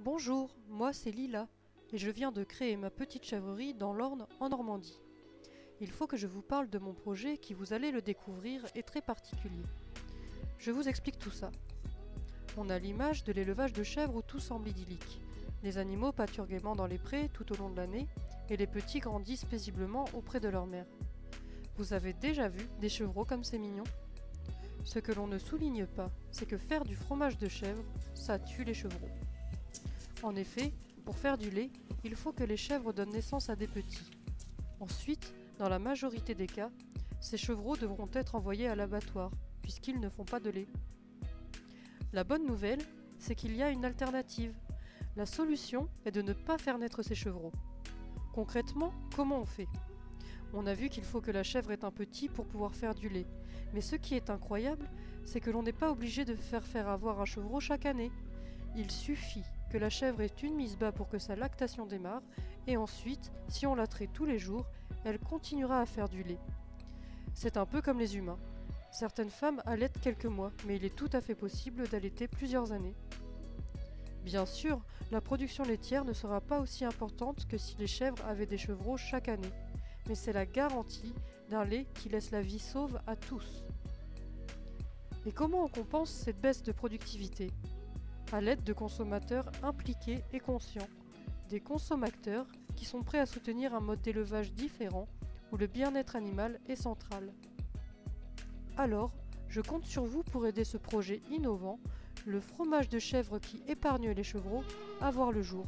Bonjour, moi c'est Lila, et je viens de créer ma petite chèvrerie dans l'Orne en Normandie. Il faut que je vous parle de mon projet qui, vous allez le découvrir, est très particulier. Je vous explique tout ça. On a l'image de l'élevage de chèvres où tout semble idyllique. Les animaux pâturent gaiement dans les prés tout au long de l'année, et les petits grandissent paisiblement auprès de leur mère. Vous avez déjà vu des chevreaux comme c'est mignon? Ce que l'on ne souligne pas, c'est que faire du fromage de chèvre, ça tue les chevreaux. En effet, pour faire du lait, il faut que les chèvres donnent naissance à des petits. Ensuite, dans la majorité des cas, ces chevreaux devront être envoyés à l'abattoir, puisqu'ils ne font pas de lait. La bonne nouvelle, c'est qu'il y a une alternative. La solution est de ne pas faire naître ces chevreaux. Concrètement, comment on fait? On a vu qu'il faut que la chèvre ait un petit pour pouvoir faire du lait. Mais ce qui est incroyable, c'est que l'on n'est pas obligé de faire avoir un chevreau chaque année. Il suffit que la chèvre ait une mise bas pour que sa lactation démarre, et ensuite, si on la traite tous les jours, elle continuera à faire du lait. C'est un peu comme les humains. Certaines femmes allaitent quelques mois, mais il est tout à fait possible d'allaiter plusieurs années. Bien sûr, la production laitière ne sera pas aussi importante que si les chèvres avaient des chevreaux chaque année, mais c'est la garantie d'un lait qui laisse la vie sauve à tous. Et comment on compense cette baisse de productivité? À l'aide de consommateurs impliqués et conscients, des consommateurs qui sont prêts à soutenir un mode d'élevage différent où le bien-être animal est central. Alors, je compte sur vous pour aider ce projet innovant, le fromage de chèvre qui épargne les chevreaux, à voir le jour.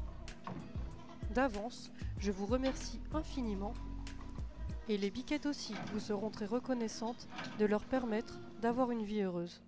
D'avance, je vous remercie infiniment, et les biquettes aussi vous seront très reconnaissantes de leur permettre d'avoir une vie heureuse.